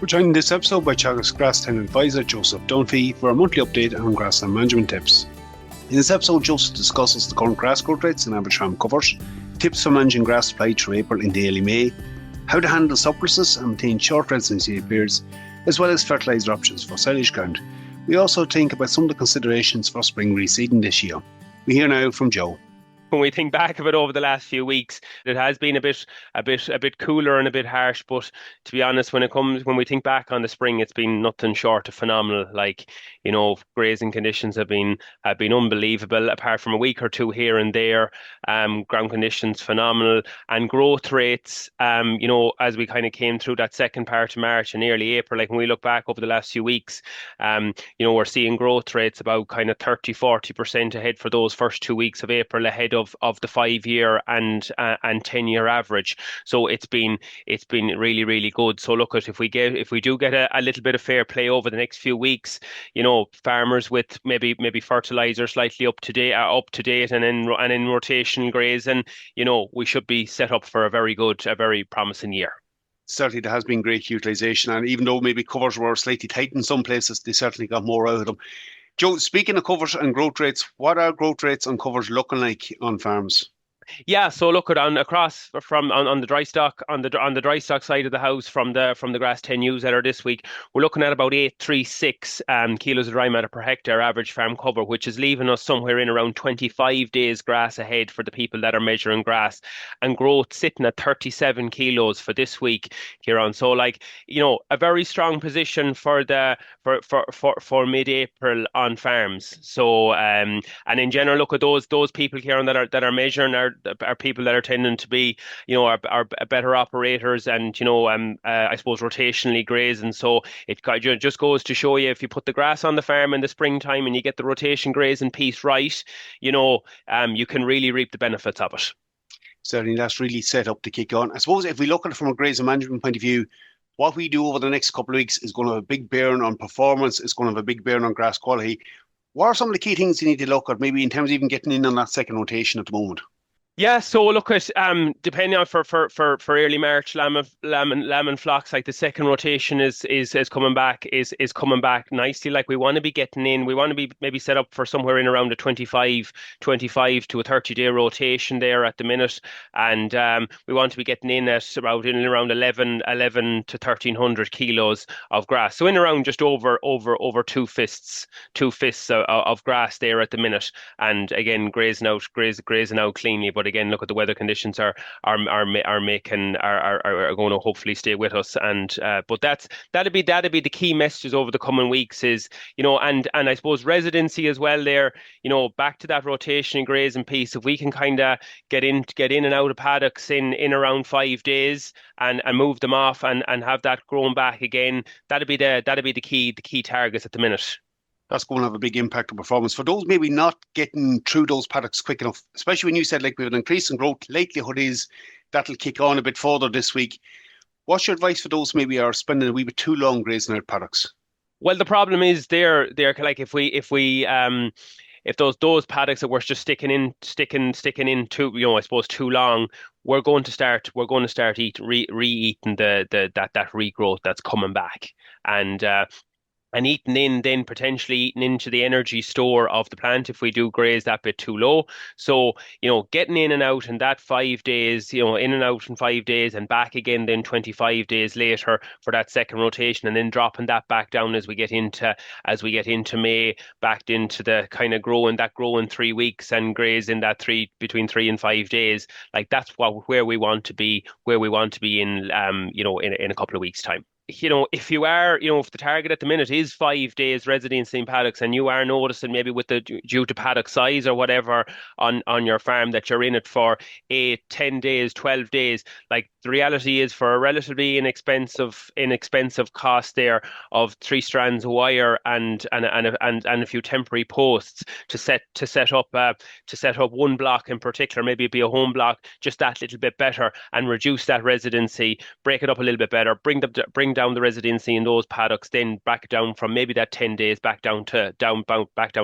joined in this episode by Teagasc Grass10 Advisor Joseph Dunphy for a monthly update on grassland management tips. In this episode, Joseph discusses the current grass growth rates and average farm covers, tips for managing grass supply through April into early May, how to handle surpluses and maintain short residency periods, as well as fertiliser options for silage ground. We also think about some of the considerations for spring reseeding this year. We hear now from Joe. When we think back of it over the last few weeks, it has been a bit cooler and a bit harsh. But to be honest, when we think back on the spring, it's been nothing short of phenomenal. Grazing conditions have been unbelievable. Apart from a week or two here and there, ground conditions phenomenal, and growth rates. As we kind of came through that second part of March and early April, like when we look back over the last few weeks, we're seeing growth rates about kind of 30-40% ahead for those first 2 weeks of April, ahead of the 5-year and 10-year average. So it's been really, really good. So look, if we do get a little bit of fair play over the next few weeks, farmers with maybe fertiliser slightly up to date and in rotational grazing, we should be set up for a very promising year. Certainly there has been great utilisation, and even though maybe covers were slightly tight in some places, they certainly got more out of them. Joe, speaking of covers and growth rates, what are growth rates and covers looking like on farms? Yeah, so look at on the dry stock on the dry stock side of the house from the Grass10 newsletter this week, we're looking at about 836 kilos of dry matter per hectare average farm cover, which is leaving us somewhere in around 25 days grass ahead for the people that are measuring grass, and growth sitting at 37 kilos for this week, Kieran. So a very strong position for mid-April on farms. So and in general, look at those people, Kieran, that are measuring are people that are tending to be, are better operators and, I suppose rotationally grazing. So it just goes to show you, if you put the grass on the farm in the springtime and you get the rotation grazing piece right, you can really reap the benefits of it. Certainly, that's really set up to kick on. I suppose if we look at it from a grazing management point of view, what we do over the next couple of weeks is going to have a big bearing on performance. It's going to have a big bearing on grass quality. What are some of the key things you need to look at, maybe in terms of even getting in on that second rotation at the moment? Yeah, so look at depending on for early March lamb and flocks, like the second rotation is coming back nicely. Like we want to be getting in, we want to be maybe set up for somewhere in around a 25 to a 30-day rotation there at the minute, and we want to be getting in at around 11 to 1,300 kilos of grass. So in around just over 2 fists of grass there at the minute, and again grazing out cleanly. But again, look at the weather conditions are going to hopefully stay with us, and but that'd be the key messages over the coming weeks is, and I suppose residency as well there, back to that rotation and grazing piece. If we can kind of get in and out of paddocks in around 5 days and move them off and have that grown back again, that'd be the key targets at the minute. That's going to have a big impact on performance. For those maybe not getting through those paddocks quick enough, especially when you said with an increase in growth, likelihood is that'll kick on a bit further this week. What's your advice for those maybe are spending a wee bit too long grazing out paddocks? Well, the problem is they're like if those paddocks that we're just sticking in too, I suppose too long, we're going to start re-eating that regrowth that's coming back, and potentially eating into the energy store of the plant if we do graze that bit too low. So, getting in and out in that 5 days, in and out in 5 days and back again then 25 days later for that second rotation, and then dropping that back down as we get into May, back into the kind of growing 3 weeks and grazing that between 3 and 5 days. Like that's where we want to be in a couple of weeks' time. If you are, if the target at the minute is 5 days residency in paddocks, and you are noticing maybe due to paddock size or whatever on your farm that you're in it for 8, 10 days, 12 days, like the reality is for a relatively inexpensive cost there of 3 strands of wire and a few temporary posts to set up one block in particular, maybe it'd be a home block, just that little bit better, and reduce that residency, break it up a little bit better, bring down the residency in those paddocks, then back down from maybe that 10 days back down to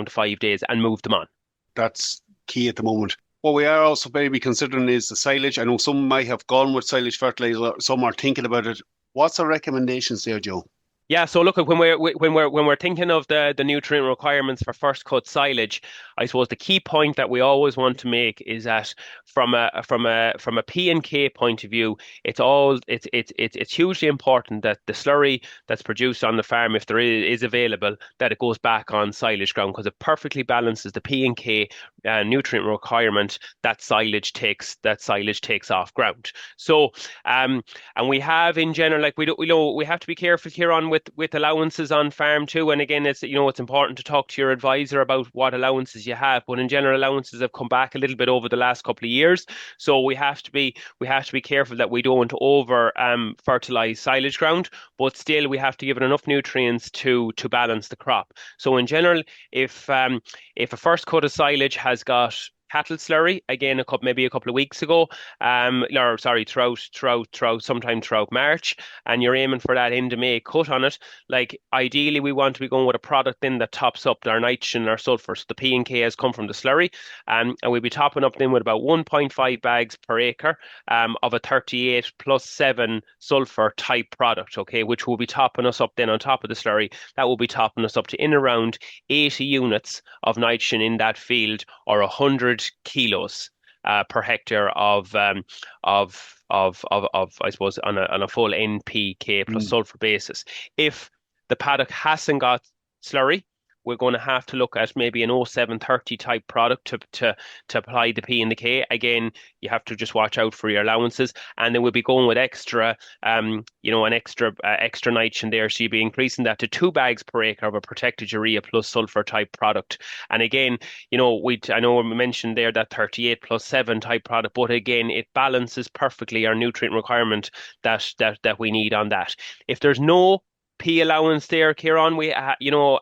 5 days and move them on. That's key at the moment. What we are also maybe considering is the silage. I know some might have gone with silage fertiliser, some are thinking about it. What's our recommendations there, Joe? Yeah, so look at when we're thinking of the nutrient requirements for first cut silage, I suppose the key point that we always want to make is that from a P and K point of view, it's hugely important that the slurry that's produced on the farm, if there is available, that it goes back on silage ground because it perfectly balances the P and K nutrient requirement that silage takes off ground. So and we have in general, like we know we have to be careful here on with allowances on farm too. And again, it's important to talk to your advisor about what allowances you have. But in general, allowances have come back a little bit over the last couple of years. So we have to be careful that we don't over fertilize silage ground, but still we have to give it enough nutrients to balance the crop. So in general, if a first cut of silage has got cattle slurry again maybe a couple of weeks ago, or sorry, throughout sometime throughout March, and you're aiming for that end of May cut on it. Like ideally, we want to be going with a product then that tops up our nitrogen and our sulfur. So the P and K has come from the slurry, and we'll be topping up then with about 1.5 bags per acre of a 38 plus 7 sulfur type product, okay, which will be topping us up then on top of the slurry. That will be topping us up to in around 80 units of nitrogen in that field, or 100 kilos per hectare of I suppose on a full NPK plus Mm. sulfur basis. If the paddock hasn't got slurry, we're going to have to look at maybe an 0730 type product to apply the P and the K. Again, you have to just watch out for your allowances, and then we'll be going with an extra nitrogen there. So you'll be increasing that to 2 bags per acre of a protected urea plus sulfur type product. And again, I know we mentioned there that 38 plus 7 type product, but again, it balances perfectly our nutrient requirement that we need on that. If there's no P allowance there, Kieran, there's no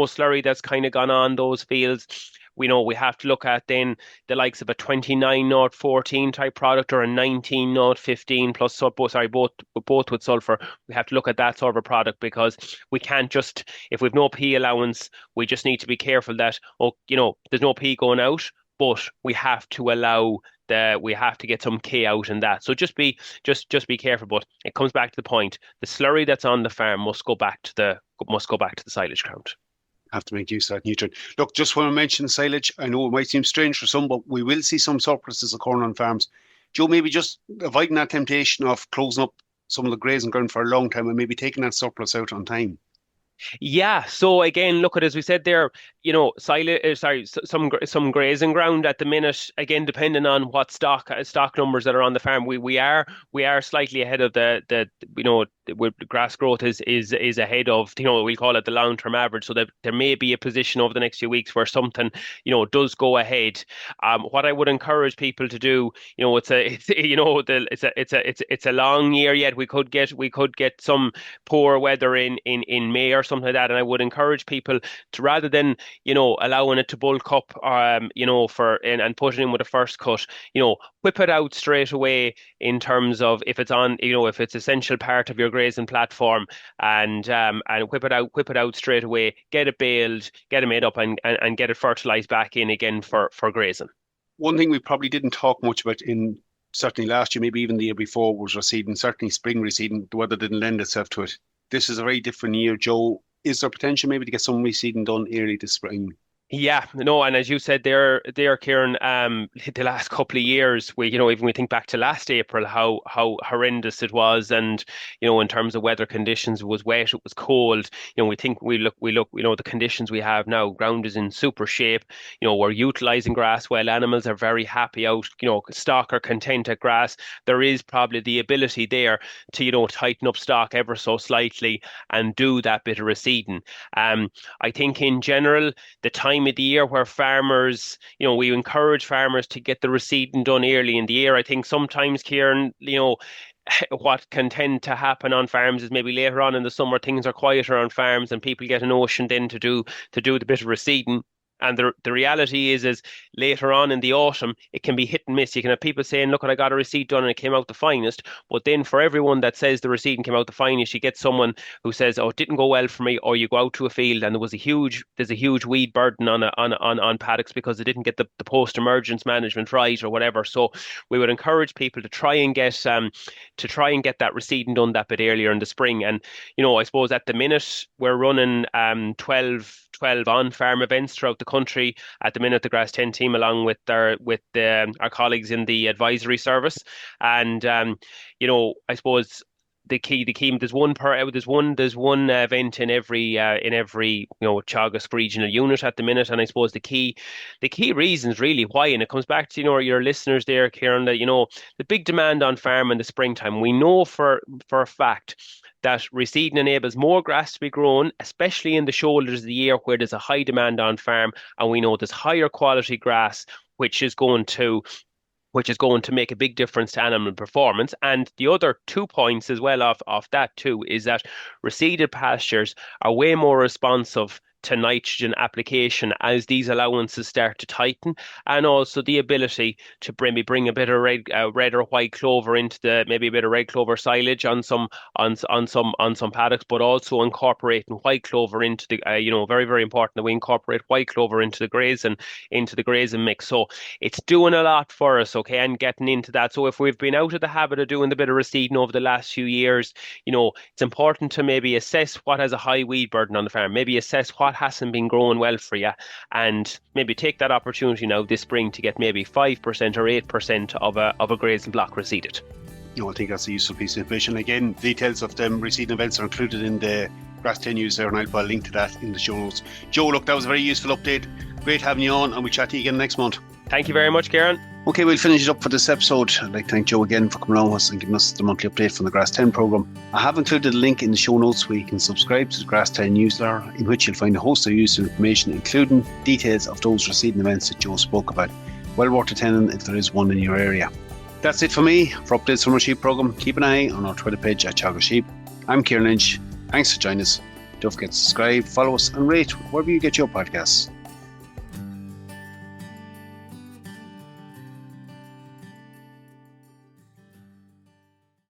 slurry that's kind of gone on those fields. We know we have to look at then the likes of a 29-0-14 type product or a 19-0-15 plus both with sulfur. We have to look at that sort of a product because we can't just, if we've no P allowance, we just need to be careful that there's no P going out, but we have to get some K out in that. So just be careful. But it comes back to the point: the slurry that's on the farm must go back to the silage ground. Have to make use of that nutrient. Look, just want to mention silage. I know it might seem strange for some, but we will see some surpluses of corn on farms. Joe, maybe just avoiding that temptation of closing up some of the grazing ground for a long time and maybe taking that surplus out on time. Yeah, so again, look at as we said there, silage, some grazing ground at the minute. Again, depending on what stock numbers that are on the farm, we are slightly ahead of the grass growth is ahead of we'll call it the long term average. So that there may be a position over the next few weeks where something does go ahead. What I would encourage people to do, it's a long year yet. We could get some poor weather in May or something like that. And I would encourage people to, rather than, allowing it to bulk up, and put it in with a first cut, whip it out straight away in terms of if it's on, if it's essential part of your grazing platform, and whip it out straight away, get it baled, get it made up, and get it fertilized back in again for grazing. One thing we probably didn't talk much about in certainly last year, maybe even the year before, was reseeding. Certainly spring reseeding, the weather didn't lend itself to it. This is a very different year, Joe. Is there potential maybe to get some reseeding done early this spring? Yeah, no, and as you said there, Kieran, the last couple of years, even we think back to last April, how horrendous it was, and in terms of weather conditions, it was wet, it was cold. We look, the conditions we have now, ground is in super shape. We're utilizing grass well. Animals are very happy out. Stock are content at grass. There is probably the ability there to tighten up stock ever so slightly and do that bit of reseeding. I think in general, the time of the year where farmers, we encourage farmers to get the reseeding done early in the year. I think sometimes, Kieran, what can tend to happen on farms is maybe later on in the summer things are quieter on farms and people get a notion then to do the bit of reseeding. And the reality is later on in the autumn, it can be hit and miss. You can have people saying, look, I got a reseed done and it came out the finest. But then for everyone that says the reseeding came out the finest, you get someone who says, oh, it didn't go well for me. Or you go out to a field and there's a huge weed burden on paddocks because they didn't get the post-emergence management right or whatever. So we would encourage people to try and get that reseeding done that bit earlier in the spring. And, I suppose at the minute we're running 12 on-farm events throughout the country at the minute, the Grass10 team, along with our colleagues in the advisory service. And I suppose the key there's one event in every Teagasc regional unit at the minute. And I suppose the key reasons really why, and it comes back to your listeners there, Kieran, that the big demand on farm in the springtime. We know for a fact that reseeding enables more grass to be grown, especially in the shoulders of the year where there's a high demand on farm, and we know there's higher quality grass, which is going to make a big difference to animal performance. And the other 2 points as well off that too is that reseeded pastures are way more responsive to nitrogen application as these allowances start to tighten, and also the ability to bring a bit of red or white clover into maybe a bit of red clover silage on some paddocks, but also incorporating white clover into the very, very important that we incorporate white clover into the grazing mix. So it's doing a lot for us, okay, and getting into that. So if we've been out of the habit of doing the bit of reseeding over the last few years, it's important to maybe assess what has a high weed burden on the farm, maybe assess what hasn't been growing well for you, and maybe take that opportunity now this spring to get maybe 5% or 8% of a grazing block reseeded. I think that's a useful piece of information. Again, details of them reseeding events are included in the Grass10 news there, and I'll put a link to that in the show notes. Joe, look, that was a very useful update. Great having you on, and we'll chat to you again next month. Thank you very much, Kieran. Okay, we'll finish it up for this episode. I'd like to thank Joe again for coming on with us and giving us the monthly update from the Grass10 programme. I have included a link in the show notes where you can subscribe to the Grass10 newsletter, in which you'll find a host of useful information, including details of those reseeding events that Joe spoke about. Well worth attending if there is one in your area. That's it for me. For updates from our sheep programme, keep an eye on our Twitter page at Teagasc Sheep. I'm Kieran Lynch. Thanks for joining us. Don't forget to subscribe, follow us and rate wherever you get your podcasts.